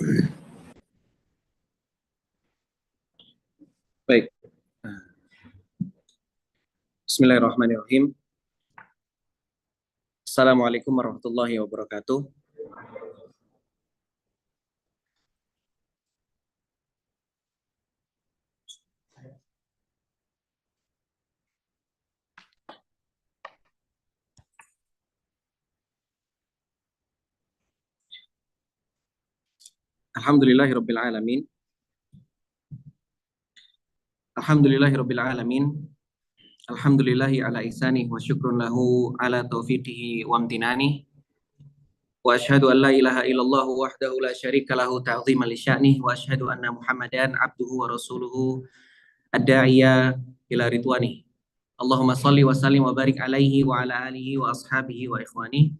Baik. Bismillahirrahmanirrahim. Assalamualaikum warahmatullahi wabarakatuh. Alhamdulillahirabbil alamin. Alhamdulillahirabbil alamin. Alhamdulillahi ala ihsanih wa syukrun lahu ala taufiqihi wa amtinani. Wa asyhadu an la ilaha illallah wahdahu la syarika lahu ta'ziman li sya'nih wa asyhadu anna Muhammadan abduhu wa rasuluhu ad-da'iya ila ridwanih. Allahumma shalli wa sallim wa barik alaihi wa ala alihi wa ashabihi wa ikhwani.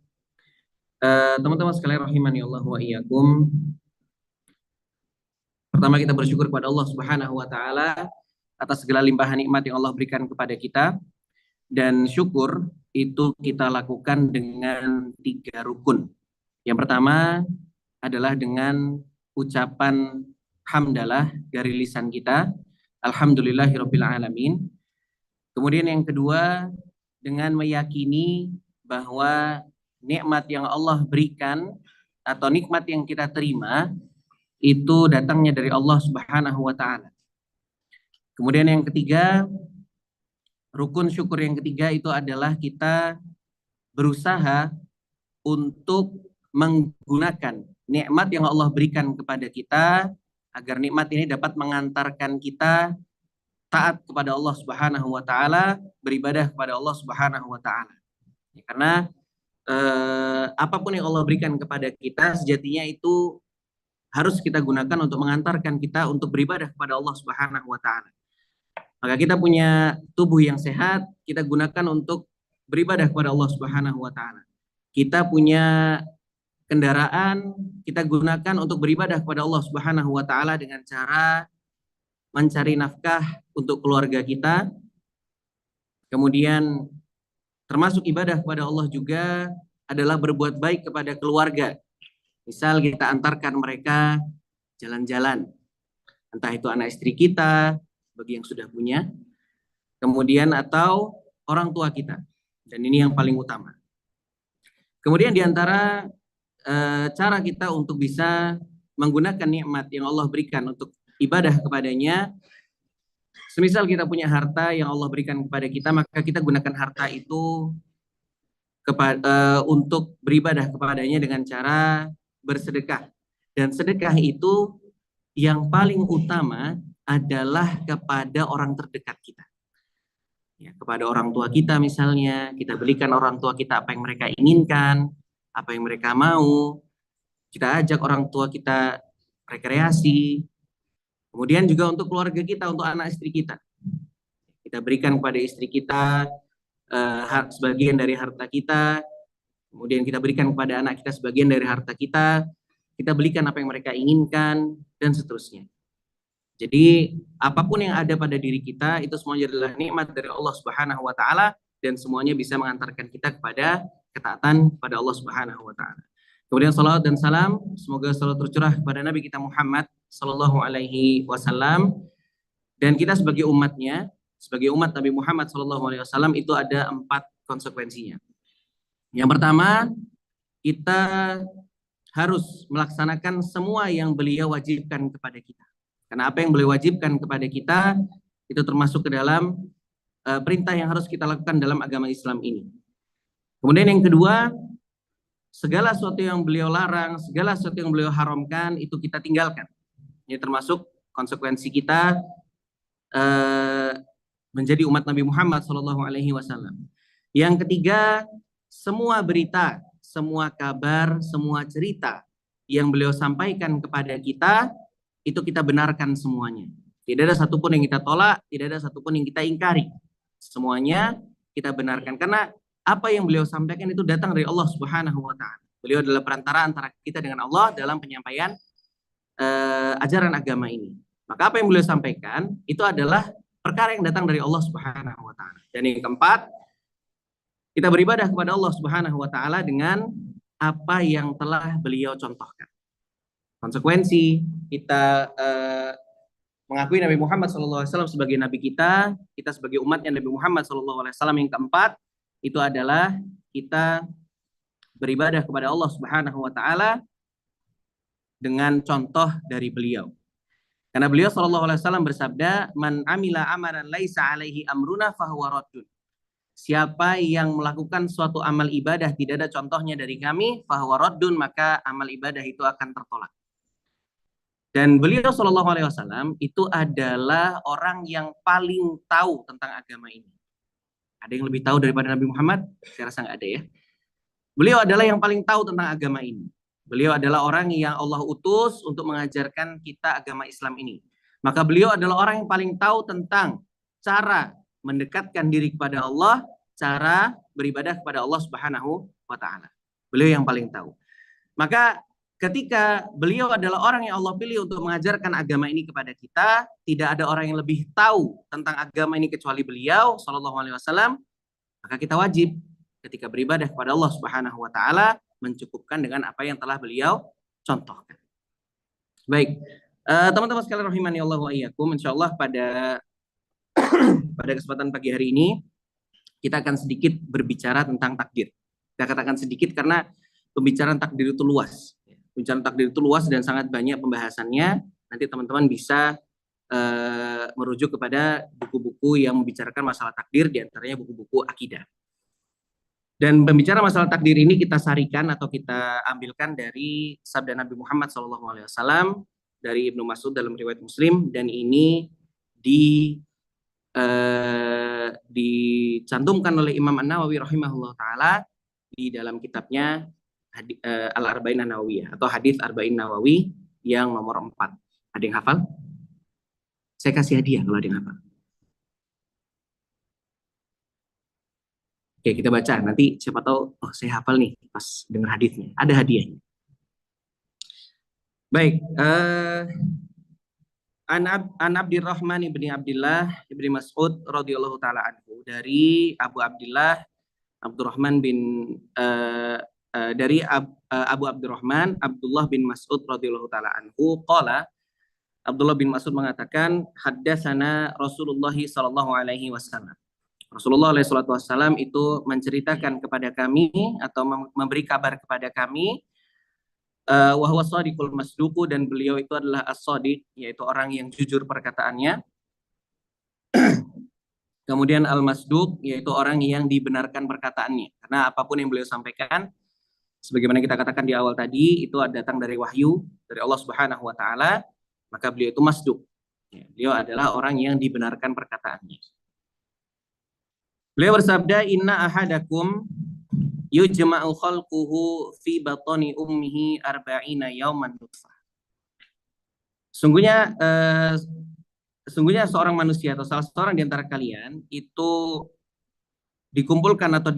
Teman-teman sekalian rahimani Allah wa iyyakum. Pertama kita bersyukur kepada Allah Subhanahu wa taala atas segala limpahan nikmat yang Allah berikan kepada kita, dan syukur itu kita lakukan dengan 3 rukun. Yang pertama adalah dengan ucapan hamdalah dari lisan kita, alhamdulillahirabbil alamin. Kemudian yang kedua dengan meyakini bahwa nikmat yang Allah berikan atau nikmat yang kita terima itu datangnya dari Allah Subhanahu wa taala. Kemudian yang ketiga, rukun syukur yang ketiga itu adalah kita berusaha untuk menggunakan nikmat yang Allah berikan kepada kita agar nikmat ini dapat mengantarkan kita taat kepada Allah Subhanahu wa taala, beribadah kepada Allah Subhanahu wa taala. Karena apapun yang Allah berikan kepada kita sejatinya itu harus kita gunakan untuk mengantarkan kita untuk beribadah kepada Allah Subhanahu wa taala. Maka kita punya tubuh yang sehat, kita gunakan untuk beribadah kepada Allah Subhanahu wa taala. Kita punya kendaraan, kita gunakan untuk beribadah kepada Allah Subhanahu wa taala dengan cara mencari nafkah untuk keluarga kita. Kemudian termasuk ibadah kepada Allah juga adalah berbuat baik kepada keluarga. Misal kita antarkan mereka jalan-jalan, entah itu anak istri kita bagi yang sudah punya, kemudian atau orang tua kita, dan ini yang paling utama. Kemudian diantara cara kita untuk bisa menggunakan nikmat yang Allah berikan untuk ibadah kepadanya, semisal kita punya harta yang Allah berikan kepada kita, maka kita gunakan harta itu untuk beribadah kepadanya dengan cara bersedekah. Dan sedekah itu yang paling utama adalah kepada orang terdekat kita. Ya, kepada orang tua kita misalnya, kita belikan orang tua kita apa yang mereka inginkan, apa yang mereka mau. Kita ajak orang tua kita rekreasi. Kemudian juga untuk keluarga kita, untuk anak istri kita. Kita berikan kepada istri kita sebagian dari harta kita. Kemudian kita berikan kepada anak kita sebagian dari harta kita. Kita belikan apa yang mereka inginkan, dan seterusnya. Jadi apapun yang ada pada diri kita itu semuanya adalah nikmat dari Allah Subhanahu wa taala, dan semuanya bisa mengantarkan kita kepada ketaatan kepada Allah Subhanahu wa taala. Kemudian salawat dan salam semoga selalu tercurah kepada Nabi kita Muhammad sallallahu alaihi wasallam, dan kita sebagai umatnya, sebagai umat Nabi Muhammad sallallahu alaihi wasallam itu ada 4 konsekuensinya. Yang pertama, kita harus melaksanakan semua yang beliau wajibkan kepada kita. Karena apa yang beliau wajibkan kepada kita itu termasuk ke dalam perintah yang harus kita lakukan dalam agama Islam ini. Kemudian yang kedua, segala sesuatu yang beliau larang, segala sesuatu yang beliau haramkan itu kita tinggalkan. Ini termasuk konsekuensi kita menjadi umat Nabi Muhammad SAW. Yang ketiga, semua berita, semua kabar, semua cerita yang beliau sampaikan kepada kita itu kita benarkan semuanya. Tidak ada satupun yang kita tolak, tidak ada satupun yang kita ingkari. Semuanya kita benarkan karena apa yang beliau sampaikan itu datang dari Allah Subhanahu wa taala. Beliau adalah perantara antara kita dengan Allah dalam penyampaian ajaran agama ini. Maka apa yang beliau sampaikan itu adalah perkara yang datang dari Allah Subhanahu wa taala. Dan yang keempat, kita beribadah kepada Allah Subhanahu wa taala dengan apa yang telah beliau contohkan. Konsekuensi kita mengakui Nabi Muhammad SAW sebagai Nabi kita sebagai umatnya Nabi Muhammad SAW yang keempat, itu adalah kita beribadah kepada Allah Subhanahu wa Ta'ala dengan contoh dari beliau. Karena beliau SAW bersabda, "Man amila amalan laisa alaihi amruna fahuwa raddun." Siapa yang melakukan suatu amal ibadah tidak ada contohnya dari kami, fahuwa raddun, maka amal ibadah itu akan tertolak. Dan beliau SAW itu adalah orang yang paling tahu tentang agama ini. Ada yang lebih tahu daripada Nabi Muhammad? Saya rasa nggak ada ya. Beliau adalah yang paling tahu tentang agama ini. Beliau adalah orang yang Allah utus untuk mengajarkan kita agama Islam ini. Maka beliau adalah orang yang paling tahu tentang cara mendekatkan diri kepada Allah, cara beribadah kepada Allah Subhanahu wa Ta'ala. Beliau yang paling tahu. Maka ketika beliau adalah orang yang Allah pilih untuk mengajarkan agama ini kepada kita, tidak ada orang yang lebih tahu tentang agama ini kecuali beliau Shallallahu Alaihi Wasallam. Maka kita wajib ketika beribadah kepada Allah Subhanahu wa Ta'ala mencukupkan dengan apa yang telah beliau contohkan. Baik, teman-teman sekalian rahimani Allah wa iyyakum, insyaallah pada kesempatan pagi hari ini kita akan sedikit berbicara tentang takdir. Saya katakan sedikit karena pembicaraan takdir itu luas. Pembicaraan takdir itu luas dan sangat banyak pembahasannya. Nanti teman-teman bisa merujuk kepada buku-buku yang membicarakan masalah takdir, diantaranya buku-buku akidah. Dan pembicara masalah takdir ini kita sarikan atau kita ambilkan dari sabda Nabi Muhammad SAW dari Ibnu Mas'ud dalam riwayat Muslim, dan ini dicantumkan oleh Imam An-Nawawi rahimahullah taala di dalam kitabnya Al-Arba'in An-Nawawiyah atau Hadis Arba'in Nawawi yang nomor 4. Ada yang hafal? Saya kasih hadiah kalau ada yang hafal. Oke, kita baca. Nanti siapa tahu, oh saya hafal nih pas dengar hadisnya. Ada hadiahnya. Baik. An Abdurrahman ibni Abdullah ibni Mas'ud radhiyallahu taala anhu, dari Abu Abdullah Abdurrahman bin dari Abu Abdurrahman Abdullah bin Mas'ud radhiyallahu taala anhu qala, Abdullah bin Mas'ud mengatakan, haddatsana Rasulullah sallallahu alaihi wasallam. Rasulullah SAW itu menceritakan kepada kami atau memberi kabar kepada kami, wa huwa shadiqul masduqu, dan beliau itu adalah as-shadiq, yaitu orang yang jujur perkataannya. Kemudian al-masduq, yaitu orang yang dibenarkan perkataannya. Karena apapun yang beliau sampaikan, sebagaimana kita katakan di awal tadi, itu datang dari wahyu dari Allah Subhanahu wa taala, maka beliau itu masduq. Beliau adalah orang yang dibenarkan perkataannya. Beliau bersabda, inna ahadakum yujma'u khalquhu fi batni ummihi arba'ina yawman nutfah. Sungguhnya seorang manusia atau salah seorang di antara kalian itu dikumpulkan atau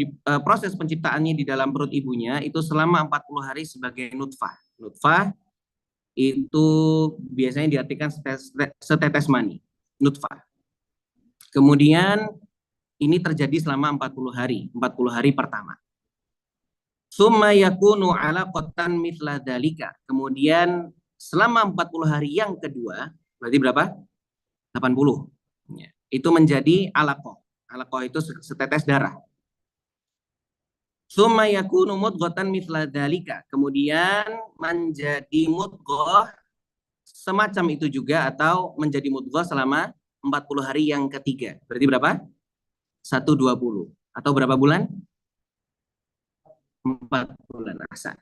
proses penciptaannya di dalam perut ibunya itu selama 40 hari sebagai nutfah. Nutfah itu biasanya diartikan setetes mani, nutfah. Kemudian ini terjadi selama 40 hari pertama. Summa yakunu alaqatan mithla dzalika. Kemudian selama 40 hari yang kedua, berarti berapa? 80. Ya, itu menjadi alaqah. Alaqah itu setetes darah. Summa yakunu mudghatan mithla dzalika. Kemudian menjadi mudghah semacam itu juga, atau menjadi mudghah selama 40 hari yang ketiga. Berarti berapa? 120. Atau berapa bulan? 4 bulan rasa.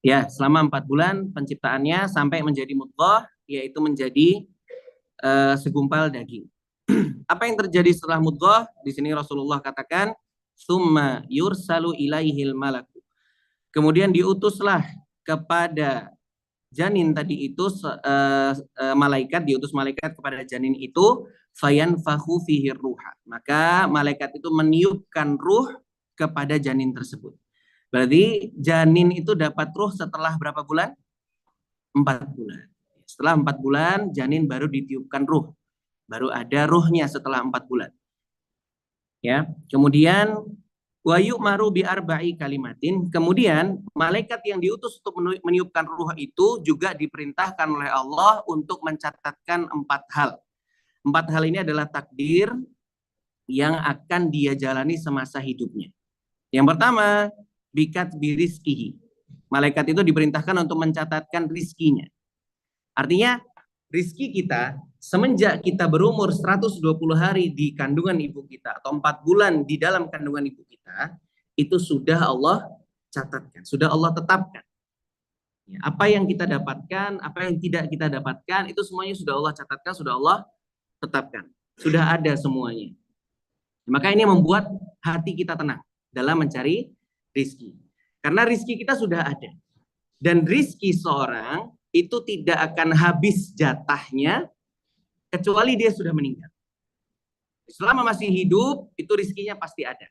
Ya, selama 4 bulan penciptaannya sampai menjadi mudghah, yaitu menjadi segumpal daging. Apa yang terjadi setelah mudghah? Di sini Rasulullah katakan, summa yursalu ilaihil malaku. Kemudian diutuslah kepada janin tadi itu diutus malaikat kepada janin itu, fayanfakhu fihi ruha. Maka malaikat itu meniupkan ruh kepada janin tersebut. Berarti janin itu dapat ruh setelah berapa bulan? 4 bulan. Setelah 4 bulan janin baru ditiupkan ruh. Baru ada ruhnya setelah 4 bulan. Ya, kemudian Wa yu'maru bi arba'i kalimatin. Kemudian malaikat yang diutus untuk meniupkan ruh itu juga diperintahkan oleh Allah untuk mencatatkan 4 hal. 4 hal ini adalah takdir yang akan dia jalani semasa hidupnya. Yang pertama, bikat birizkihi. Malaikat itu diperintahkan untuk mencatatkan rizkinya. Artinya, rizki kita semenjak kita berumur 120 hari di kandungan ibu kita atau 4 bulan di dalam kandungan ibu kita, itu sudah Allah catatkan, sudah Allah tetapkan. Ya, apa yang kita dapatkan, apa yang tidak kita dapatkan, itu semuanya sudah Allah catatkan, sudah Allah tetapkan. Sudah ada semuanya. Maka ini membuat hati kita tenang dalam mencari rizki. Karena rizki kita sudah ada. Dan rizki seorang itu tidak akan habis jatahnya kecuali dia sudah meninggal. Selama masih hidup, itu rizkinya pasti ada.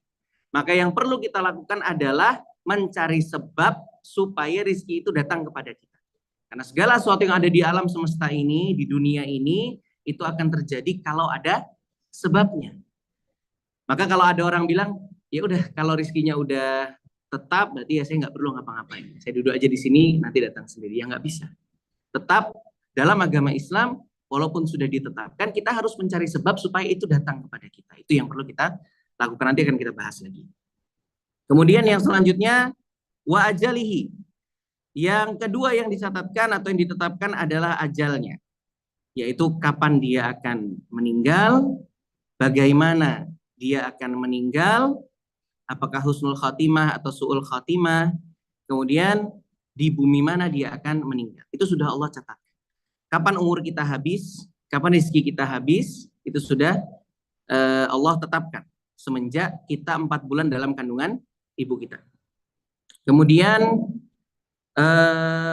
Maka yang perlu kita lakukan adalah mencari sebab supaya rizki itu datang kepada kita. Karena segala sesuatu yang ada di alam semesta ini, di dunia ini, itu akan terjadi kalau ada sebabnya. Maka kalau ada orang bilang, ya udah kalau rizkinya udah tetap, berarti ya saya nggak perlu ngapa-ngapain. Saya duduk aja di sini, nanti datang sendiri. Ya nggak bisa. Tetap dalam agama Islam, walaupun sudah ditetapkan, kita harus mencari sebab supaya itu datang kepada kita. Itu yang perlu kita lakukan, nanti akan kita bahas lagi. Kemudian yang selanjutnya, wa ajalihi. Yang kedua yang dicatatkan atau yang ditetapkan adalah ajalnya. Yaitu kapan dia akan meninggal, bagaimana dia akan meninggal, apakah husnul khatimah atau su'ul khatimah, kemudian di bumi mana dia akan meninggal. Itu sudah Allah catatkan. Kapan umur kita habis, kapan rezeki kita habis, itu sudah Allah tetapkan semenjak kita 4 bulan dalam kandungan ibu kita. Kemudian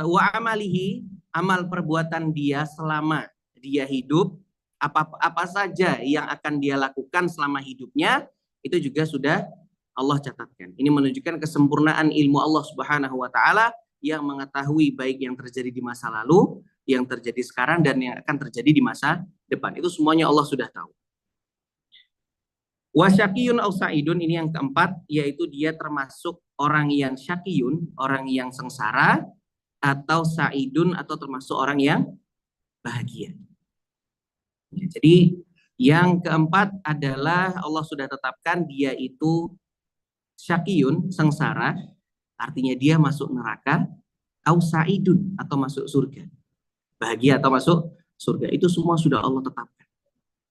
wa amalihi, amal perbuatan dia selama dia hidup, apa saja yang akan dia lakukan selama hidupnya, itu juga sudah Allah catatkan. Ini menunjukkan kesempurnaan ilmu Allah Subhanahu wa taala yang mengetahui baik yang terjadi di masa lalu, yang terjadi sekarang, dan yang akan terjadi di masa depan. Itu semuanya Allah sudah tahu. Wasyakiyun au sa'idun, ini yang keempat, yaitu dia termasuk orang yang syakiyun, orang yang sengsara, atau sa'idun, atau termasuk orang yang bahagia. Ya, jadi yang keempat adalah Allah sudah tetapkan dia itu syakiyun, sengsara, artinya dia masuk neraka, au sa'idun, atau masuk surga. Bahagia atau masuk surga, itu semua sudah Allah tetapkan.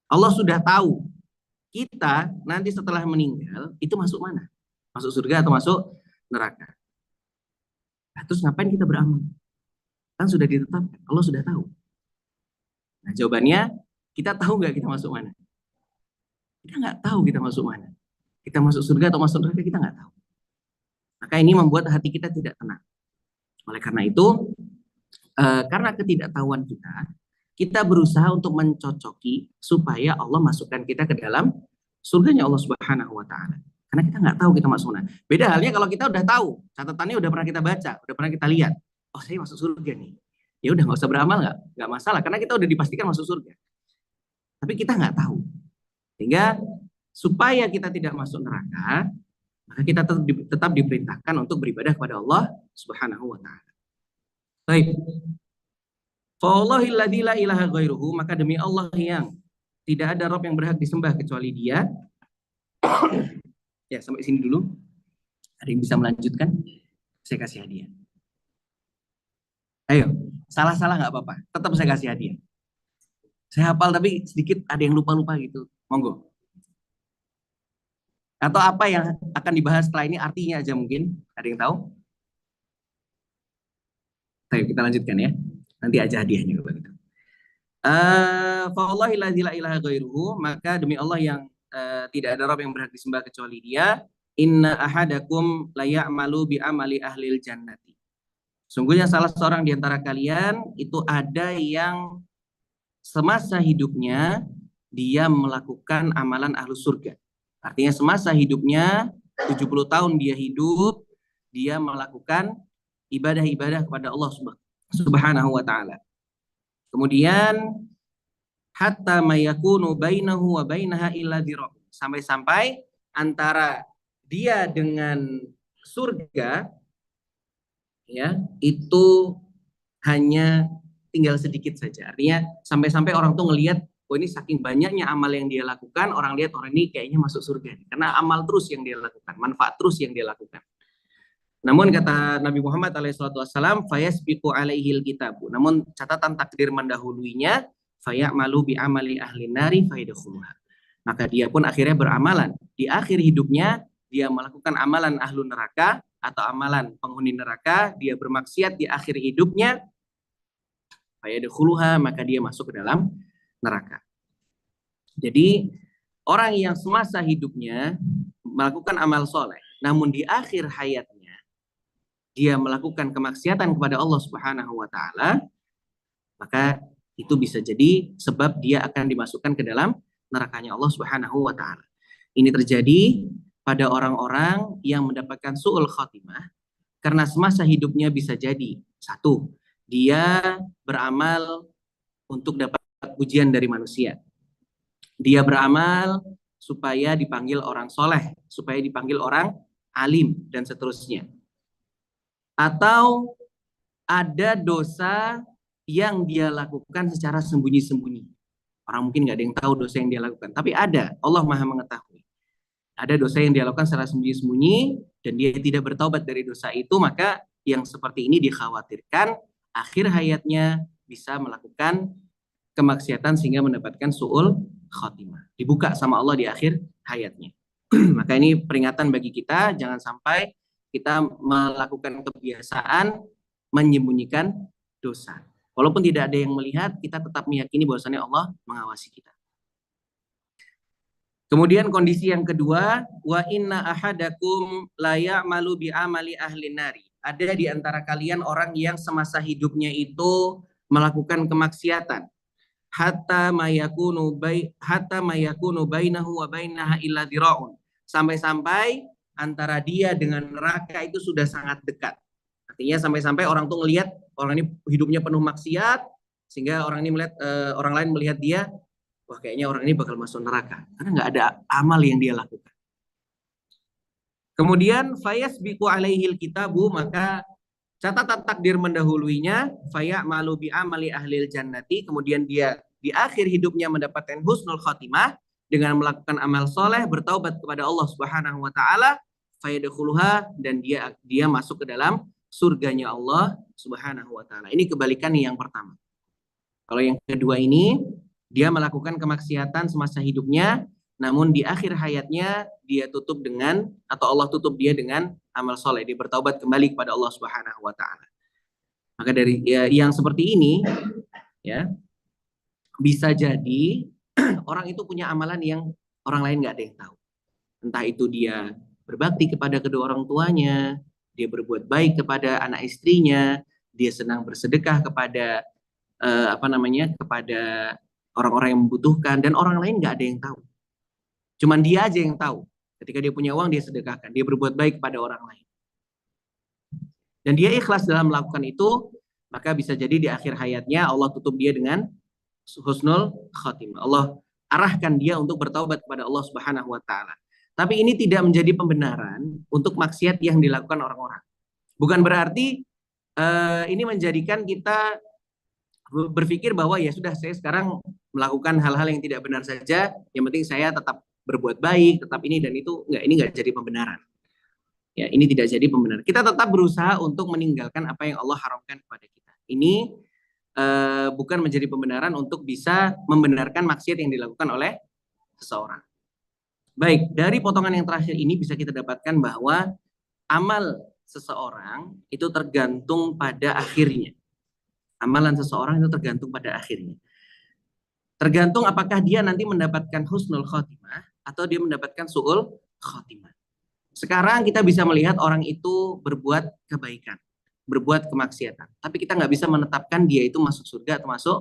Allah sudah tahu kita nanti setelah meninggal itu masuk mana? Masuk surga atau masuk neraka. Nah, terus ngapain kita beramal? Kan sudah ditetapkan, Allah sudah tahu. Nah, jawabannya, kita tahu nggak kita masuk mana? Kita nggak tahu kita masuk mana. Kita masuk surga atau masuk neraka, kita nggak tahu. Maka ini membuat hati kita tidak tenang. Oleh karena itu, karena ketidaktahuan kita berusaha untuk mencocoki supaya Allah masukkan kita ke dalam surganya Allah Subhanahu wa taala. Karena kita nggak tahu kita masuk mana. Beda halnya kalau kita udah tahu, catatannya udah pernah kita baca, udah pernah kita lihat. Oh, saya masuk surga nih. Ya udah, nggak usah beramal, nggak masalah, karena kita udah dipastikan masuk surga. Tapi kita nggak tahu. Sehingga supaya kita tidak masuk neraka, maka kita tetap diperintahkan untuk beribadah kepada Allah Subhanahu wa taala. Baik. Fawallahilladzi la ilaha ghairuhu, maka demi Allah yang tidak ada Rabb yang berhak disembah kecuali Dia. Ya, sampai sini dulu. Ada yang bisa melanjutkan? Saya kasih hadiah. Ayo, salah-salah nggak apa-apa. Tetap saya kasih hadiah. Saya hafal tapi sedikit ada yang lupa-lupa gitu. Monggo. Atau apa yang akan dibahas setelah ini artinya aja mungkin. Ada yang tahu? Ayo kita lanjutkan ya. Nanti aja hadiahnya kalau gitu. Fawallahilladzi la ilaha ghairuhu, maka demi Allah yang tidak ada Rabb yang berhak disembah kecuali Dia. Inna ahadakum la ya'malu bi amali ahlil jannati. Sungguhnya salah seorang di antara kalian itu ada yang semasa hidupnya dia melakukan amalan ahlu surga. Artinya semasa hidupnya 70 tahun dia hidup, dia melakukan ibadah-ibadah kepada Allah Subhanahu wa taala. Kemudian hatta mayakunu bainahu wa bainaha illa dhira', sampai-sampai antara dia dengan surga ya itu hanya tinggal sedikit saja. Artinya sampai-sampai orang tuh ngelihat, oh ini saking banyaknya amal yang dia lakukan, orang lihat orang ini kayaknya masuk surga nih. Karena amal terus yang dia lakukan, manfaat terus yang dia lakukan. Namun kata Nabi Muhammad SAW, fayasbiqu alaihil kitabu. Namun catatan takdir mendahuluinya, fayamalu bi amali ahli nari fayadkhuluha. Maka dia pun akhirnya beramalan. Di akhir hidupnya, dia melakukan amalan ahlu neraka atau amalan penghuni neraka, dia bermaksiat di akhir hidupnya, fayadkhuluha, maka dia masuk ke dalam neraka. Jadi orang yang semasa hidupnya melakukan amal soleh, namun di akhir hayatnya dia melakukan kemaksiatan kepada Allah Subhanahu wa taala, maka itu bisa jadi sebab dia akan dimasukkan ke dalam nerakanya Allah Subhanahu wa taala. Ini terjadi pada orang-orang yang mendapatkan su'ul khatimah karena semasa hidupnya bisa jadi satu, dia beramal untuk dapat pujian dari manusia. Dia beramal supaya dipanggil orang soleh, supaya dipanggil orang alim dan seterusnya. Atau ada dosa yang dia lakukan secara sembunyi-sembunyi. Orang mungkin nggak ada yang tahu dosa yang dia lakukan, tapi ada. Allah Maha mengetahui. Ada dosa yang dia lakukan secara sembunyi-sembunyi dan dia tidak bertaubat dari dosa itu, maka yang seperti ini dikhawatirkan akhir hayatnya bisa melakukan kemaksiatan sehingga mendapatkan su'ul khatimah. Dibuka sama Allah di akhir hayatnya. Maka ini peringatan bagi kita, jangan sampai kita melakukan kebiasaan menyembunyikan dosa. Walaupun tidak ada yang melihat, kita tetap meyakini bahwasannya Allah mengawasi kita. Kemudian kondisi yang kedua, wa inna ahadakum la ya'malu bi amali ahli nari. Ada di antara kalian orang yang semasa hidupnya itu melakukan kemaksiatan. Hatta mayakunu bainahu wa bainaha illa dira'un. Sampai-sampai antara dia dengan neraka itu sudah sangat dekat. Artinya sampai-sampai orang tuh ngelihat orang ini hidupnya penuh maksiat, sehingga orang ini melihat orang lain melihat dia, wah kayaknya orang ini bakal masuk neraka karena nggak ada amal yang dia lakukan. Kemudian fayasbiqu alaihil kitabu, maka catatan takdir mendahuluinya, fayamalu bi amali ahlil jannati, kemudian dia di akhir hidupnya mendapatkan husnul khatimah dengan melakukan amal soleh, bertaubat kepada Allah Subhanahu wa taala, fayadkhuluha, dan dia masuk ke dalam surganya Allah Subhanahu wa taala. Ini kebalikan yang pertama. Kalau yang kedua ini, dia melakukan kemaksiatan semasa hidupnya, namun di akhir hayatnya dia tutup dengan, atau Allah tutup dia dengan amal soleh, dia bertaubat kembali kepada Allah Subhanahu wa taala. Maka dari yang seperti ini ya, bisa jadi orang itu punya amalan yang orang lain nggak ada yang tahu. Entah itu dia berbakti kepada kedua orang tuanya, dia berbuat baik kepada anak istrinya, dia senang bersedekah kepada kepada orang-orang yang membutuhkan, dan orang lain nggak ada yang tahu. Cuman dia aja yang tahu. Ketika dia punya uang, dia sedekahkan, dia berbuat baik kepada orang lain. Dan dia ikhlas dalam melakukan itu, maka bisa jadi di akhir hayatnya Allah tutup dia dengan husnul khatimah. Allah arahkan dia untuk bertaubat kepada Allah Subhanahu wa taala. Tapi ini tidak menjadi pembenaran untuk maksiat yang dilakukan orang-orang. Bukan berarti ini menjadikan kita berpikir bahwa ya sudah, saya sekarang melakukan hal-hal yang tidak benar saja, yang penting saya tetap berbuat baik, tetap ini dan itu. Enggak, ini enggak jadi pembenaran. Ya, ini tidak jadi pembenaran. Kita tetap berusaha untuk meninggalkan apa yang Allah haramkan kepada kita. Ini bukan menjadi pembenaran untuk bisa membenarkan maksiat yang dilakukan oleh seseorang. Baik, dari potongan yang terakhir ini bisa kita dapatkan bahwa amal seseorang itu tergantung pada akhirnya. Amalan seseorang itu tergantung pada akhirnya. Tergantung apakah dia nanti mendapatkan husnul khotimah atau dia mendapatkan su'ul khotimah. Sekarang kita bisa melihat orang itu berbuat kebaikan, berbuat kemaksiatan. Tapi kita nggak bisa menetapkan dia itu masuk surga atau masuk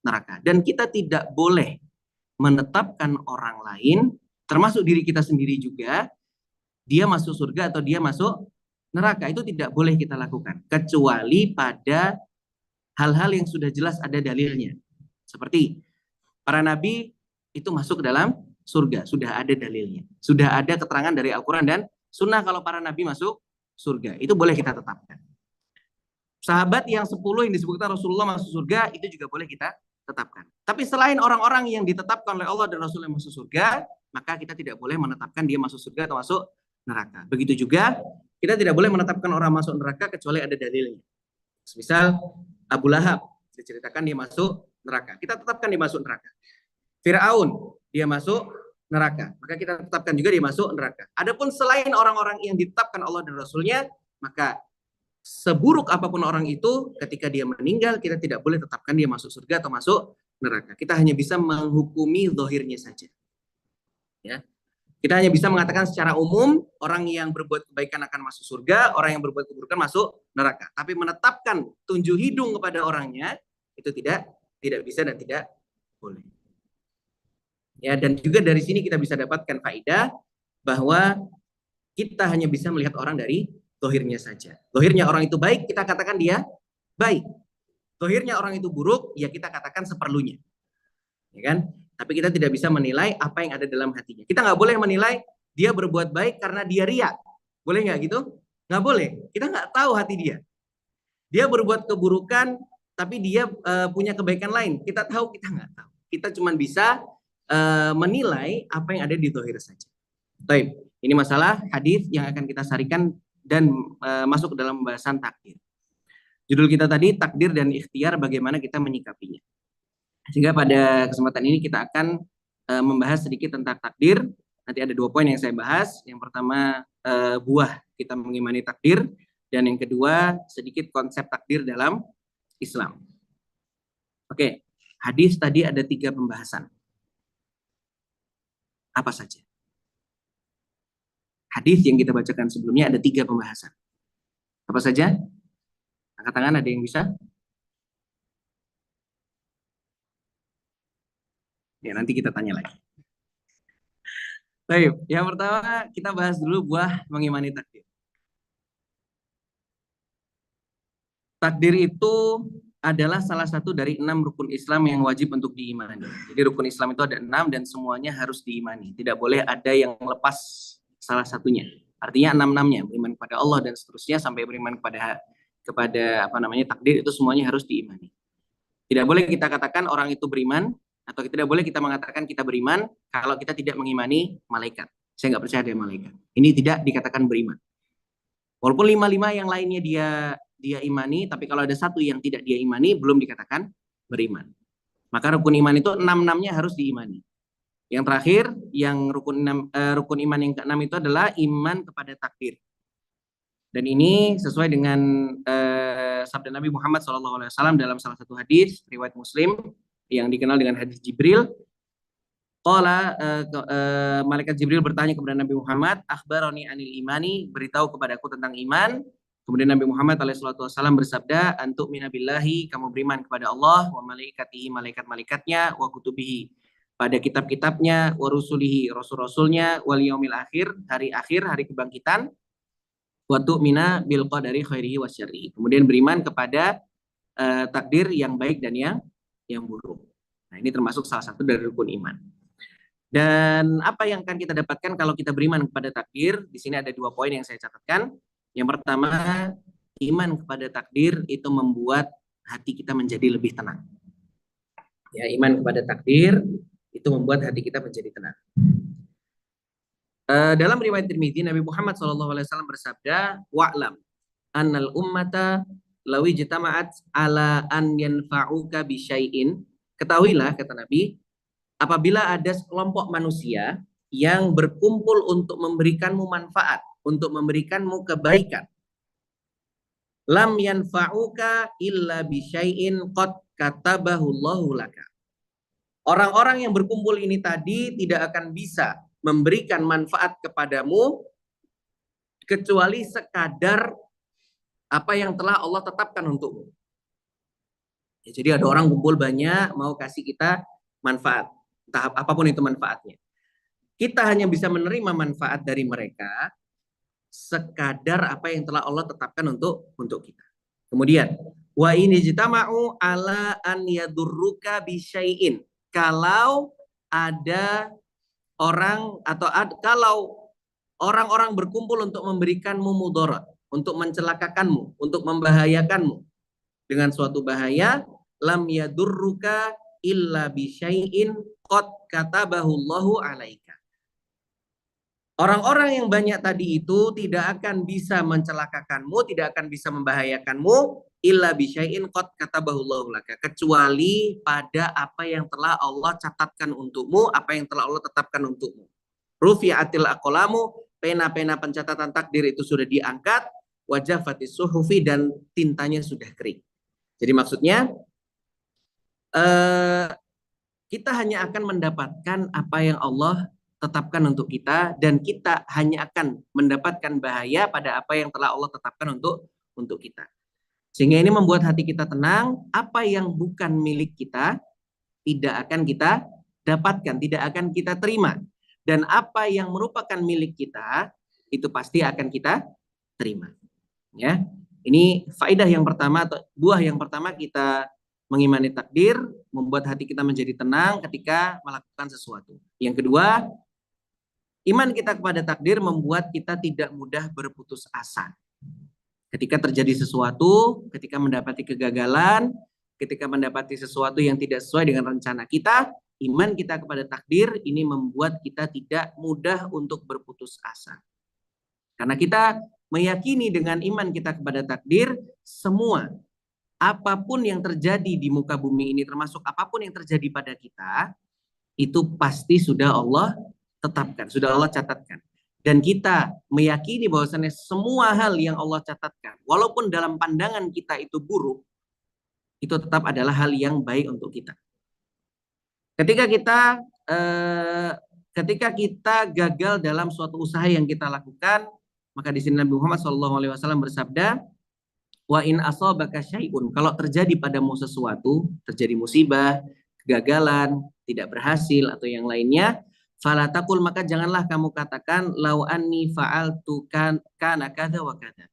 neraka. Dan kita tidak boleh menetapkan orang lain, termasuk diri kita sendiri juga, dia masuk surga atau dia masuk neraka. Itu tidak boleh kita lakukan. Kecuali pada hal-hal yang sudah jelas ada dalilnya. Seperti para nabi itu masuk ke dalam surga, sudah ada dalilnya. Sudah ada keterangan dari Al-Quran dan sunnah kalau para nabi masuk surga. Itu boleh kita tetapkan. Sahabat yang 10 yang disebutkan Rasulullah masuk surga, itu juga boleh kita tetapkan. Tapi selain orang-orang yang ditetapkan oleh Allah dan Rasulullah masuk surga, maka kita tidak boleh menetapkan dia masuk surga atau masuk neraka. Begitu juga kita tidak boleh menetapkan orang masuk neraka kecuali ada dalilnya. Misal Abu Lahab, diceritakan dia masuk neraka. Kita tetapkan dia masuk neraka. Fir'aun, dia masuk neraka. Maka kita tetapkan juga dia masuk neraka. Adapun selain orang-orang yang ditetapkan Allah dan Rasulnya, maka seburuk apapun orang itu, ketika dia meninggal, kita tidak boleh tetapkan dia masuk surga atau masuk neraka. Kita hanya bisa menghukumi zahirnya saja. Ya. Kita hanya bisa mengatakan secara umum, orang yang berbuat kebaikan akan masuk surga, orang yang berbuat keburukan masuk neraka. Tapi menetapkan tunjuk hidung kepada orangnya, itu tidak bisa dan tidak boleh. Ya, dan juga dari sini kita bisa dapatkan faedah bahwa kita hanya bisa melihat orang dari zahirnya saja. Zahirnya orang itu baik, kita katakan dia baik. Zahirnya orang itu buruk, ya kita katakan seperlunya. Ya kan? Tapi kita tidak bisa menilai apa yang ada dalam hatinya. Kita nggak boleh menilai dia berbuat baik karena dia riya. Boleh nggak gitu? Nggak boleh. Kita nggak tahu hati dia. Dia berbuat keburukan, tapi dia punya kebaikan lain. Kita tahu, kita nggak tahu. Kita cuma bisa menilai apa yang ada di zahir saja. Baik, ini masalah hadis yang akan kita sarikan dan masuk ke dalam pembahasan takdir. Judul kita tadi takdir dan ikhtiar, bagaimana kita menyikapinya. Sehingga pada kesempatan ini kita akan membahas sedikit tentang takdir. Nanti ada 2 poin yang saya bahas. Yang pertama buah kita mengimani takdir, dan yang kedua sedikit konsep takdir dalam Islam. Oke, hadis tadi ada 3 pembahasan. Apa saja? Hadis yang kita bacakan sebelumnya ada 3 pembahasan. Apa saja? Angkat tangan, ada yang bisa? Ya, nanti kita tanya lagi. Baik, yang pertama kita bahas dulu buah mengimani takdir. Takdir itu adalah salah satu dari 6 rukun Islam yang wajib untuk diimani. Jadi rukun Islam itu ada 6 dan semuanya harus diimani. Tidak boleh ada yang lepas salah satunya. Artinya 6-6-nya, beriman kepada Allah dan seterusnya sampai beriman kepada takdir, itu semuanya harus diimani. Tidak boleh kita katakan orang itu beriman, atau tidak boleh kita mengatakan kita beriman kalau kita tidak mengimani malaikat. Saya nggak percaya ada malaikat. Ini tidak dikatakan beriman. Walaupun 5 yang lainnya dia imani, tapi kalau ada satu yang tidak dia imani, belum dikatakan beriman. Maka rukun iman itu 6-6-nya harus diimani. Yang terakhir, yang rukun iman yang ke-6 itu adalah iman kepada takdir. Dan ini sesuai dengan sabda Nabi Muhammad SAW dalam salah satu hadis riwayat Muslim yang dikenal dengan hadis Jibril. Qala malaikat Jibril bertanya kepada Nabi Muhammad, akhbarani anil imani, beritahu kepadaku tentang iman. Kemudian Nabi Muhammad SAW bersabda, antuk minabillahi, kamu beriman kepada Allah, wa malaikatihi, malaikat-malaikatnya, wa kutubihi, pada kitab-kitabnya, wa rusulihi, rasul-rasulnya, wal yaumil akhir, hari kebangkitan, wa tu'mina bil qadari khairihi wa syarrihi. Kemudian beriman kepada takdir yang baik dan yang buruk. Nah, ini termasuk salah satu dari rukun iman. Dan apa yang akan kita dapatkan kalau kita beriman kepada takdir? Di sini ada 2 poin yang saya catatkan. Yang pertama, iman kepada takdir itu membuat hati kita menjadi lebih tenang. Ya, iman kepada takdir itu membuat hati kita menjadi tenang. Dalam riwayat Tirmidzi, Nabi Muhammad SAW bersabda, wa'lam annal ummata lawi jitama'at ala an yanfa'uka bi syai'in. Ketahuilah, kata Nabi, apabila ada sekelompok manusia yang berkumpul untuk memberikanmu manfaat, untuk memberikanmu kebaikan, lam yanfa'uka illa bi syai'in qad katabahu Allahu laka. Orang-orang yang berkumpul ini tadi tidak akan bisa memberikan manfaat kepadamu kecuali sekadar apa yang telah Allah tetapkan untukmu. Ya, jadi ada orang kumpul banyak mau kasih kita manfaat, tahap apapun itu manfaatnya. Kita hanya bisa menerima manfaat dari mereka sekadar apa yang telah Allah tetapkan untuk kita. Kemudian, wa in ijtama'u ala an yadurruka bi syai'in. Kalau ada orang atau kalau orang-orang berkumpul untuk memberikanmu mudarat, untuk mencelakakanmu, untuk membahayakanmu dengan suatu bahaya, lam yadurruka illa bisyai'in qad katabahu Allahu alaika. Orang-orang yang banyak tadi itu tidak akan bisa mencelakakanmu, tidak akan bisa membahayakanmu illa bisyai'in qad katabahu Allahu laka, kecuali pada apa yang telah Allah catatkan untukmu, apa yang telah Allah tetapkan untukmu. Rufi'atil aqlamu, pena-pena pencatatan takdir itu sudah diangkat, wajafatis suhufi, dan tintanya sudah kering. Jadi maksudnya kita hanya akan mendapatkan apa yang Allah tetapkan untuk kita, dan kita hanya akan mendapatkan bahaya pada apa yang telah Allah tetapkan untuk kita. Sehingga ini membuat hati kita tenang, apa yang bukan milik kita tidak akan kita dapatkan, tidak akan kita terima. Dan apa yang merupakan milik kita itu pasti akan kita terima. Ya, ini faedah yang pertama atau buah yang pertama, kita mengimani takdir membuat hati kita menjadi tenang ketika melakukan sesuatu. Yang kedua, iman kita kepada takdir membuat kita tidak mudah berputus asa. Ketika terjadi sesuatu, ketika mendapati kegagalan, ketika mendapati sesuatu yang tidak sesuai dengan rencana kita, iman kita kepada takdir ini membuat kita tidak mudah untuk berputus asa. Karena kita meyakini dengan iman kita kepada takdir, semua apapun yang terjadi di muka bumi ini, termasuk apapun yang terjadi pada kita, itu pasti sudah Allah tetapkan, sudah Allah catatkan. Dan kita meyakini bahwasannya semua hal yang Allah catatkan, walaupun dalam pandangan kita itu buruk, itu tetap adalah hal yang baik untuk kita. Ketika kita gagal dalam suatu usaha yang kita lakukan, maka di sini Nabi Muhammad SAW bersabda, wa in asabaka syai'un, kalau terjadi padamu sesuatu, terjadi musibah, kegagalan, tidak berhasil atau yang lainnya, fala taqul, maka janganlah kamu katakan lau anni fa'altu kana kadza wa kadza.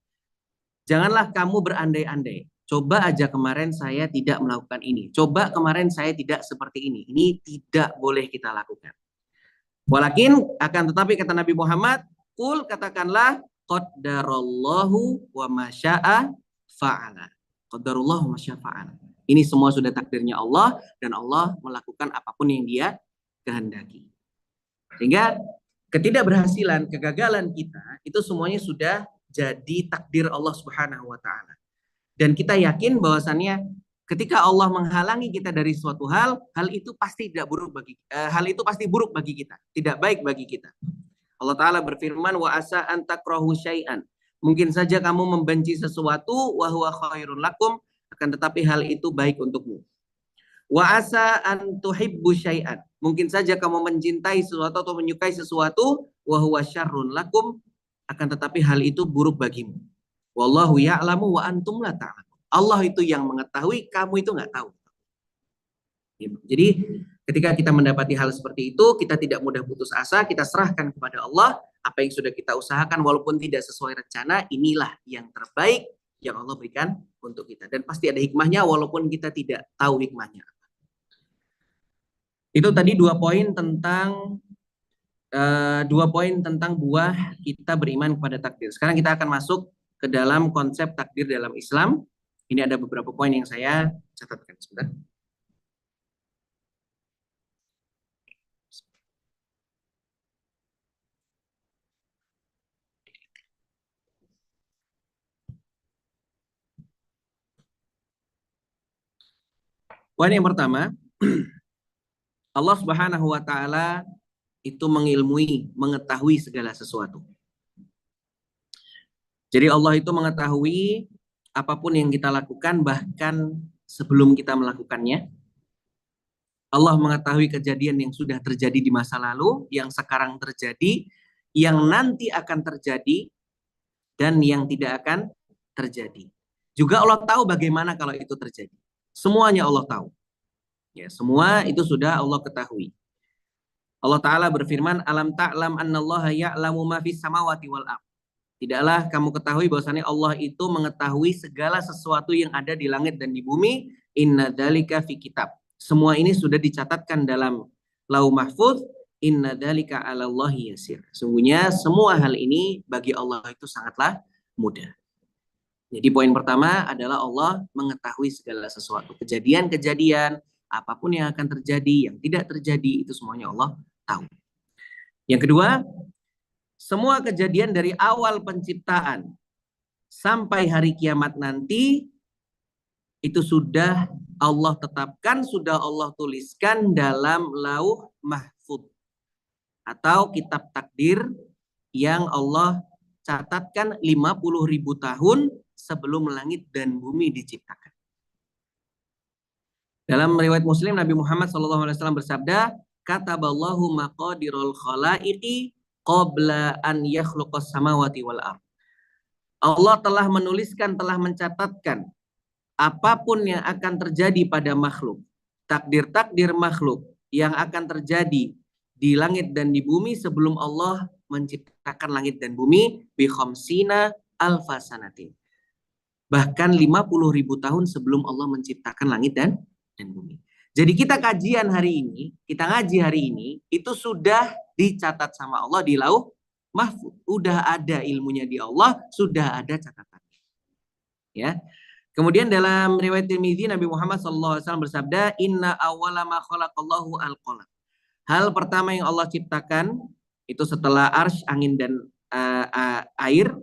Janganlah kamu berandai-andai. Coba aja kemarin saya tidak melakukan ini. Coba kemarin saya tidak seperti ini. Ini tidak boleh kita lakukan. Walakin, akan tetapi kata Nabi Muhammad, qul, katakanlah, qaddarallahu wa ma syaa fa'ala. Qaddarallahu wa ma syaa fa'ala. Ini semua sudah takdirnya Allah, dan Allah melakukan apapun yang Dia kehendaki. Sehingga ketidakberhasilan, kegagalan kita itu semuanya sudah jadi takdir Allah Subhanahu wa taala. Dan kita yakin bahwasannya ketika Allah menghalangi kita dari suatu hal, hal itu pasti buruk bagi kita, tidak baik bagi kita. Allah taala berfirman, wa asa an takrahu syai'an. Mungkin saja kamu membenci sesuatu, wa huwa khairun lakum, akan tetapi hal itu baik untukmu. Wa asa an tuhibbu syai'an. Mungkin saja kamu mencintai sesuatu atau menyukai sesuatu, wa huwa syarrun lakum, akan tetapi hal itu buruk bagimu. Wallahu ya'lamu wa antum la ta'lamun. Allah itu yang mengetahui, kamu itu nggak tahu. Jadi ketika kita mendapati hal seperti itu, kita tidak mudah putus asa, kita serahkan kepada Allah apa yang sudah kita usahakan, walaupun tidak sesuai rencana, inilah yang terbaik yang Allah berikan untuk kita. Dan pasti ada hikmahnya walaupun kita tidak tahu hikmahnya. Itu tadi dua poin tentang buah kita beriman kepada takdir. Sekarang kita akan masuk ke dalam konsep takdir dalam Islam. Ini ada beberapa poin yang saya catatkan sebentar. Poin yang pertama, Allah Subhanahu wa taala itu mengetahui segala sesuatu. Jadi Allah itu mengetahui apapun yang kita lakukan, bahkan sebelum kita melakukannya. Allah mengetahui kejadian yang sudah terjadi di masa lalu, yang sekarang terjadi, yang nanti akan terjadi, dan yang tidak akan terjadi. Juga Allah tahu bagaimana kalau itu terjadi. Semuanya Allah tahu. Ya, semua itu sudah Allah ketahui. Allah Ta'ala berfirman, alam ta'lam annallaha ya'lamu ma fis samawati wal ardh. Tidaklah kamu ketahui bahwasannya Allah itu mengetahui segala sesuatu yang ada di langit dan di bumi. Inna dzalika fi kitab. Semua ini sudah dicatatkan dalam Lauh Mahfuz Inna dzalika 'alallahi yasir. Sungguhnya semua hal ini bagi Allah itu sangatlah mudah. Jadi poin pertama adalah Allah mengetahui segala sesuatu. Kejadian-kejadian, apapun yang akan terjadi, yang tidak terjadi, itu semuanya Allah tahu. Yang kedua, semua kejadian dari awal penciptaan sampai hari kiamat nanti, itu sudah Allah tetapkan, sudah Allah tuliskan dalam lauh mahfud. Atau kitab takdir yang Allah catatkan 50.000 tahun sebelum langit dan bumi diciptakan. Dalam riwayat Muslim, Nabi Muhammad SAW bersabda, kataballahu maqadirul khalaiqi qabla an yakhluqas samawati wal ardh. Allah telah menuliskan, telah mencatatkan apapun yang akan terjadi pada makhluk, takdir-takdir makhluk yang akan terjadi di langit dan di bumi sebelum Allah menciptakan langit dan bumi bi khamsina alfa sanatin. Bahkan 50.000 tahun sebelum Allah menciptakan langit dan bumi. Jadi kita kajian hari ini, kita ngaji hari ini, itu sudah dicatat sama Allah di lauh mahfud. Udah ada ilmunya di Allah, sudah ada catatannya. Ya. Kemudian dalam riwayat Tirmidzi, Nabi Muhammad SAW bersabda, Inna awwala ma khalaqallahu al-qalam. Hal pertama yang Allah ciptakan, itu setelah arsy, angin, dan air,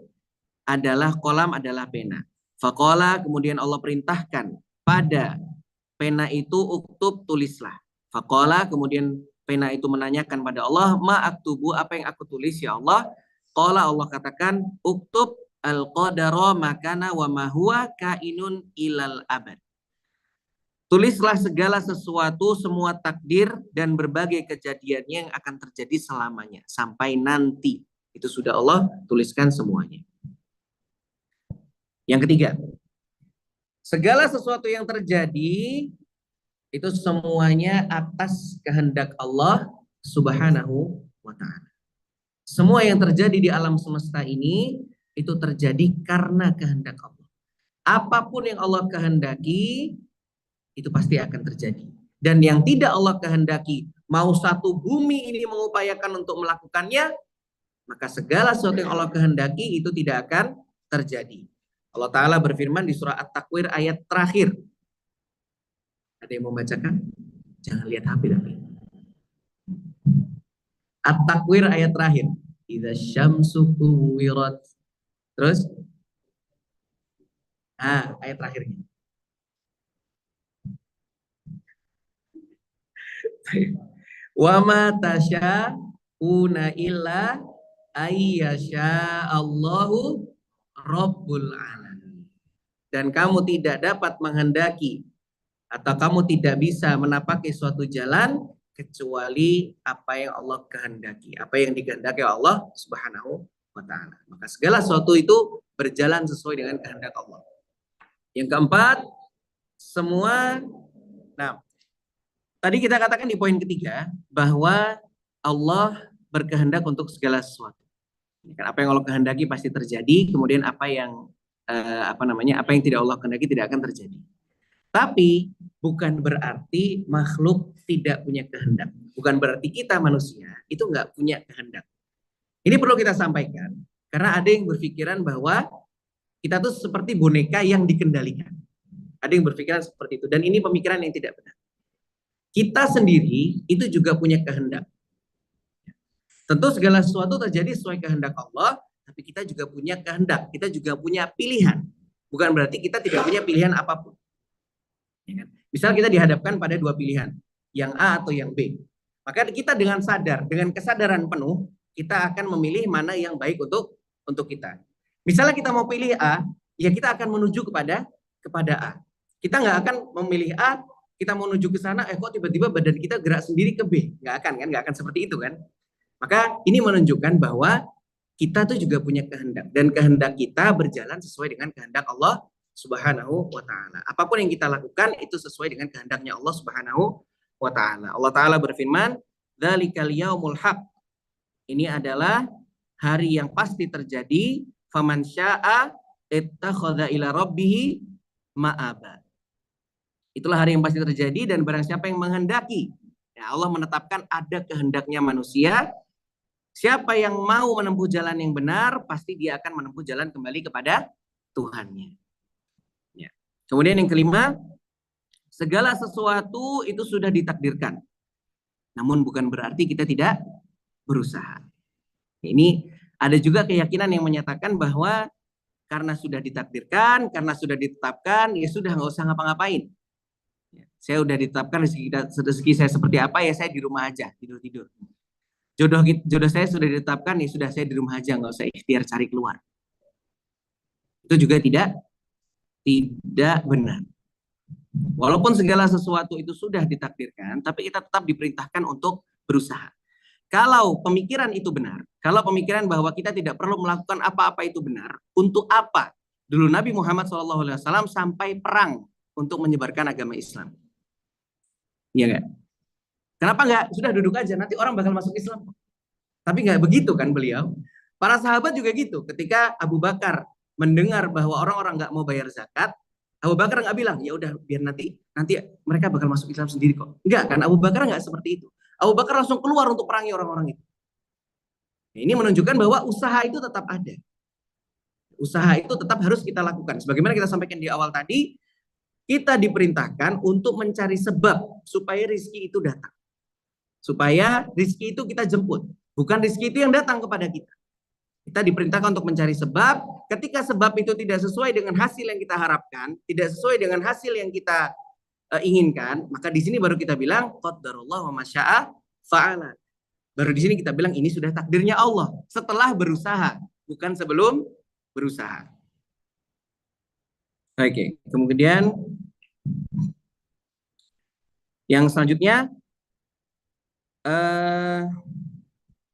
adalah kolam, adalah pena. Faqala, kemudian Allah perintahkan pada pena itu, uktub, tulislah. Faqala, kemudian pena itu menanyakan pada Allah, ma aktubu, apa yang aku tulis ya Allah? Qala, Allah katakan, uktub al-qadara makana wa ma huwa kainun ilal abad. Tulislah segala sesuatu, semua takdir dan berbagai kejadiannya yang akan terjadi selamanya sampai nanti. Itu sudah Allah tuliskan semuanya. Yang ketiga, segala sesuatu yang terjadi itu semuanya atas kehendak Allah Subhanahu wa ta'ala. Semua yang terjadi di alam semesta ini itu terjadi karena kehendak Allah. Apapun yang Allah kehendaki itu pasti akan terjadi. Dan yang tidak Allah kehendaki, mau satu bumi ini mengupayakan untuk melakukannya, maka segala sesuatu yang Allah kehendaki itu tidak akan terjadi. Allah Ta'ala berfirman di surah At-Takwir ayat terakhir. Ada yang mau bacakan? Jangan lihat HP tapi. At-Takwir ayat terakhir. Idza syamsu kuwirat. Terus? Ayat terakhirnya. Wa ma tasya'una illa ayyasha Allahu Rabbul alamin. Dan kamu tidak dapat menghendaki atau kamu tidak bisa menapaki suatu jalan kecuali apa yang Allah kehendaki, apa yang dikehendaki Allah Subhanahu wa ta'ala. Maka segala sesuatu itu berjalan sesuai dengan kehendak Allah. Yang keempat, semua, tadi kita katakan di poin ketiga bahwa Allah berkehendak untuk segala sesuatu. Apa yang Allah kehendaki pasti terjadi, kemudian apa yang tidak Allah kehendaki tidak akan terjadi. Tapi bukan berarti makhluk tidak punya kehendak. Bukan berarti kita manusia itu nggak punya kehendak. Ini perlu kita sampaikan karena ada yang berpikiran bahwa kita tuh seperti boneka yang dikendalikan. Ada yang berpikiran seperti itu dan ini pemikiran yang tidak benar. Kita sendiri itu juga punya kehendak. Tentu segala sesuatu terjadi sesuai kehendak Allah, tapi kita juga punya kehendak, kita juga punya pilihan. Bukan berarti kita tidak punya pilihan apapun. Ya kan? Misal kita dihadapkan pada dua pilihan, yang A atau yang B. Maka kita dengan sadar, dengan kesadaran penuh, kita akan memilih mana yang baik untuk kita. Misalnya kita mau pilih A, ya kita akan menuju kepada A. Kita nggak akan memilih A, kita mau menuju ke sana, kok tiba-tiba badan kita gerak sendiri ke B. Nggak akan seperti itu kan. Maka ini menunjukkan bahwa kita tuh juga punya kehendak. Dan kehendak kita berjalan sesuai dengan kehendak Allah Subhanahu wa ta'ala. Apapun yang kita lakukan itu sesuai dengan kehendaknya Allah Subhanahu wa ta'ala. Allah Ta'ala berfirman, Dzalikal yaumul haq. Ini adalah hari yang pasti terjadi. Faman syaa ittakhadha ila rabbih ma'aba. Itulah hari yang pasti terjadi dan barang siapa yang menghendaki Nah, Allah menetapkan ada kehendaknya manusia. Siapa yang mau menempuh jalan yang benar, pasti dia akan menempuh jalan kembali kepada Tuhannya. Ya. Kemudian yang kelima, segala sesuatu itu sudah ditakdirkan. Namun bukan berarti kita tidak berusaha. Ini ada juga keyakinan yang menyatakan bahwa karena sudah ditakdirkan, karena sudah ditetapkan, ya sudah nggak usah ngapa-ngapain. Saya udah ditetapkan rezeki saya seperti apa, ya saya di rumah aja, tidur-tidur. Jodoh saya sudah ditetapkan, ya sudah saya di rumah aja, nggak usah ikhtiar cari keluar. Itu juga tidak benar. Walaupun segala sesuatu itu sudah ditakdirkan, tapi kita tetap diperintahkan untuk berusaha. Kalau pemikiran itu benar, kalau pemikiran bahwa kita tidak perlu melakukan apa-apa itu benar, untuk apa? Dulu Nabi Muhammad SAW sampai perang untuk menyebarkan agama Islam. Iya nggak? Kenapa nggak? Sudah duduk aja, nanti orang bakal masuk Islam. Tapi nggak begitu kan beliau. Para sahabat juga gitu. Ketika Abu Bakar mendengar bahwa orang-orang nggak mau bayar zakat, Abu Bakar nggak bilang, ya udah biar nanti mereka bakal masuk Islam sendiri kok. Enggak kan? Abu Bakar nggak seperti itu. Abu Bakar langsung keluar untuk perangi orang-orang itu. Ini menunjukkan bahwa usaha itu tetap ada. Usaha itu tetap harus kita lakukan. Sebagaimana kita sampaikan di awal tadi, kita diperintahkan untuk mencari sebab supaya rizki itu datang. Supaya rizki itu kita jemput. Bukan rizki itu yang datang kepada kita. Kita diperintahkan untuk mencari sebab. Ketika sebab itu tidak sesuai dengan hasil yang kita harapkan, tidak sesuai dengan hasil yang kita inginkan, maka di sini baru kita bilang qadarullah wa masya'a fa'ala. Baru di sini kita bilang ini sudah takdirnya Allah setelah berusaha, bukan sebelum berusaha. Oke, kemudian yang selanjutnya,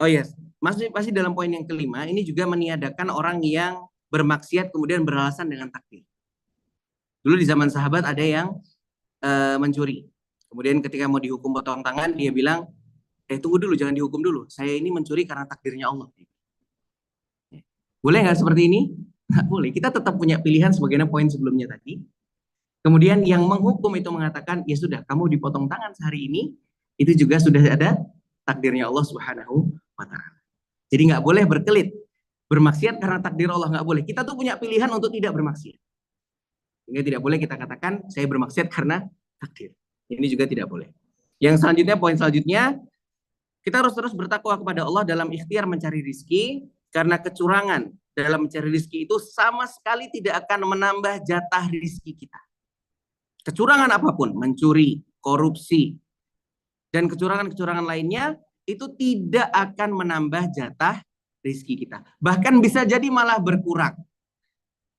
oh yes, masih dalam poin yang kelima, ini juga meniadakan orang yang bermaksiat kemudian beralasan dengan takdir. Dulu di zaman sahabat ada yang mencuri. Kemudian ketika mau dihukum potong tangan, dia bilang, tunggu dulu, jangan dihukum dulu. Saya ini mencuri karena takdirnya Allah. Boleh nggak seperti ini? Nggak boleh. Kita tetap punya pilihan sebagaimana poin sebelumnya tadi. Kemudian yang menghukum itu mengatakan, ya sudah, kamu dipotong tangan sehari ini, itu juga sudah ada takdirnya Allah Subhanahu wa Ta'ala. Jadi nggak boleh berkelit. Bermaksiat karena takdir Allah nggak boleh. Kita tuh punya pilihan untuk tidak bermaksiat. Sehingga tidak boleh kita katakan saya bermaksiat karena takdir. Ini juga tidak boleh. Yang selanjutnya, poin selanjutnya, kita harus terus bertakwa kepada Allah dalam ikhtiar mencari rizki, karena kecurangan dalam mencari rizki itu sama sekali tidak akan menambah jatah rizki kita. Kecurangan apapun, mencuri, korupsi, dan kecurangan-kecurangan lainnya, itu tidak akan menambah jatah rizki kita. Bahkan bisa jadi malah berkurang.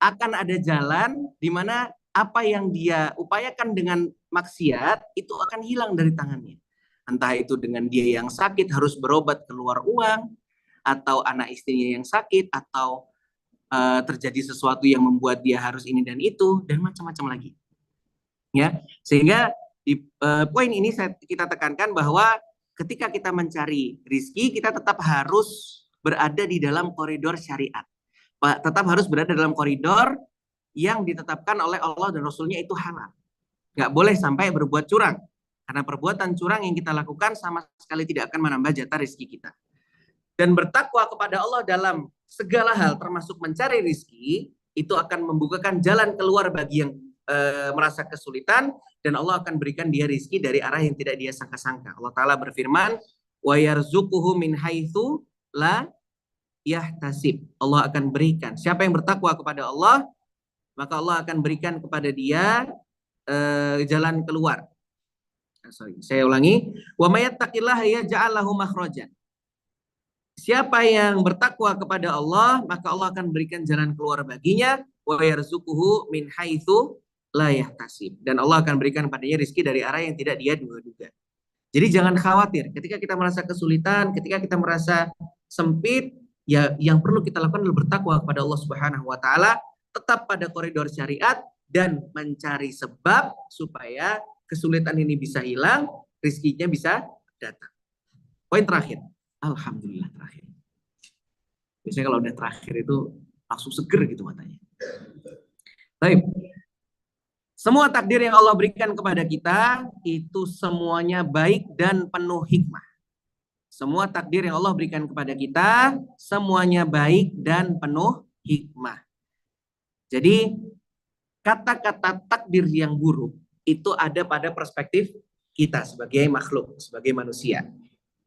Akan ada jalan di mana apa yang dia upayakan dengan maksiat itu akan hilang dari tangannya. Entah itu dengan dia yang sakit harus berobat keluar uang, atau anak istrinya yang sakit, atau terjadi sesuatu yang membuat dia harus ini dan itu, dan macam-macam lagi. Ya, sehingga di poin ini kita tekankan bahwa ketika kita mencari rizki, kita tetap harus berada di dalam koridor syariat. Tetap harus berada dalam koridor yang ditetapkan oleh Allah dan Rasulnya itu halal. Nggak boleh sampai berbuat curang. Karena perbuatan curang yang kita lakukan sama sekali tidak akan menambah jatah rizki kita. Dan bertakwa kepada Allah dalam segala hal, termasuk mencari rizki, itu akan membukakan jalan keluar bagi yang merasa kesulitan, dan Allah akan berikan dia rizki dari arah yang tidak dia sangka-sangka. Allah Ta'ala berfirman, wa yarzuquhu min haitsu la yahtasib. Allah akan berikan. Siapa yang bertakwa kepada Allah, maka Allah akan berikan kepada dia jalan keluar. Saya ulangi. Wa may yattaqillaha yaj'al lahu makhrajan. Siapa yang bertakwa kepada Allah, maka Allah akan berikan jalan keluar baginya. Wa yarzuquhu min haitsu la yahtasib. Dan Allah akan berikan padanya rezeki dari arah yang tidak dia duga-duga. Jadi jangan khawatir ketika kita merasa kesulitan, ketika kita merasa sempit, ya yang perlu kita lakukan adalah bertakwa kepada Allah Subhanahu wa Ta'ala, tetap pada koridor syariat dan mencari sebab supaya kesulitan ini bisa hilang, rezekinya bisa datang. Poin terakhir, alhamdulillah terakhir. Biasanya kalau udah terakhir itu langsung seger gitu matanya. Baik. Semua takdir yang Allah berikan kepada kita itu semuanya baik dan penuh hikmah. Semua takdir yang Allah berikan kepada kita semuanya baik dan penuh hikmah. Jadi kata-kata takdir yang buruk itu ada pada perspektif kita sebagai makhluk, sebagai manusia,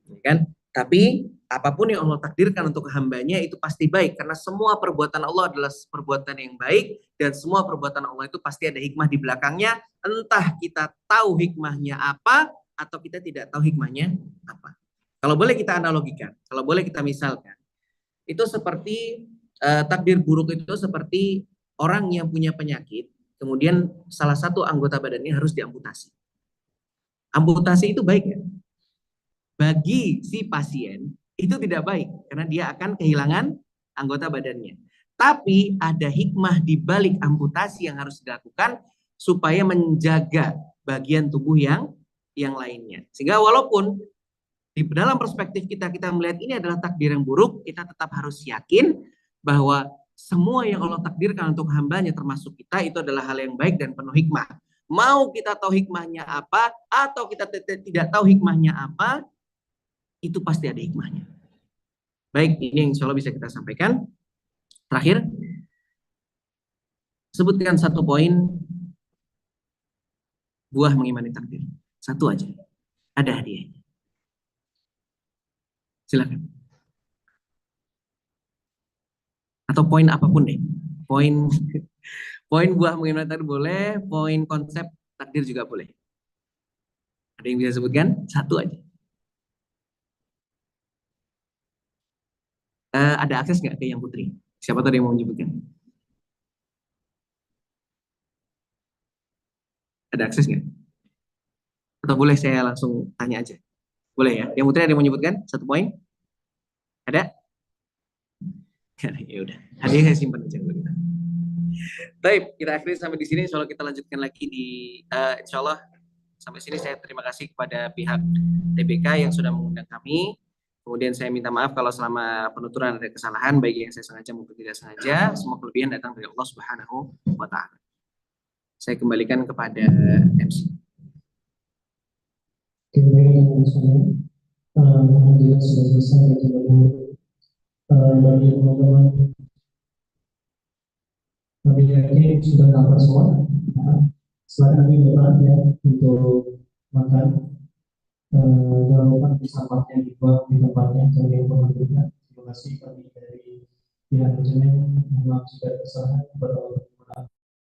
ya kan? Tapi apapun yang Allah takdirkan untuk hambanya itu pasti baik, karena semua perbuatan Allah adalah perbuatan yang baik, dan semua perbuatan Allah itu pasti ada hikmah di belakangnya, entah kita tahu hikmahnya apa atau kita tidak tahu hikmahnya apa. Kalau boleh kita analogikan, kalau boleh kita misalkan, itu seperti takdir buruk itu seperti orang yang punya penyakit, kemudian salah satu anggota badannya harus diamputasi. Amputasi itu baik ya? Bagi si pasien itu tidak baik karena dia akan kehilangan anggota badannya. Tapi ada hikmah di balik amputasi yang harus dilakukan supaya menjaga bagian tubuh yang lainnya. Sehingga walaupun di dalam perspektif kita melihat ini adalah takdir yang buruk, kita tetap harus yakin bahwa semua yang Allah takdirkan untuk hambanya termasuk kita itu adalah hal yang baik dan penuh hikmah. Mau kita tahu hikmahnya apa atau kita tidak tahu hikmahnya apa, itu pasti ada hikmahnya. Baik, ini yang insya Allah bisa kita sampaikan. Terakhir, sebutkan satu poin buah mengimani takdir. Satu aja, ada hadiahnya. Silakan. Atau poin apapun deh. Poin buah mengimani takdir boleh, poin konsep takdir juga boleh. Ada yang bisa sebutkan? Satu aja. Ada akses nggak ke yang Putri? Siapa tadi yang mau menyebutkan? Ada akses nggak? Atau boleh saya langsung tanya aja? Boleh ya? Yang Putri ada yang mau menyebutkan? Satu poin? Ada? Ya udah. Hadiahnya simpan aja. Baik, kita akhiri sampai di sini. Insya Allah kita lanjutkan lagi di Insya Allah sampai sini. Saya terima kasih kepada pihak TBK yang sudah mengundang kami. Kemudian saya minta maaf kalau selama penuturan ada kesalahan, baik yang saya sengaja maupun tidak sengaja. Semua kelebihan datang dari Allah Subhanahu wa Ta'ala. Saya kembalikan kepada MC. Alhamdulillah sudah selesai bagi teman-teman. Kami yakin sudah dapat semua. Selain kami berat ya untuk makan. Jangan lupa sampahnya dibuang di tempatnya jadi pemerintah. Terima kasih kami dari pihak manajemen. Memang sudah kesalahan kepada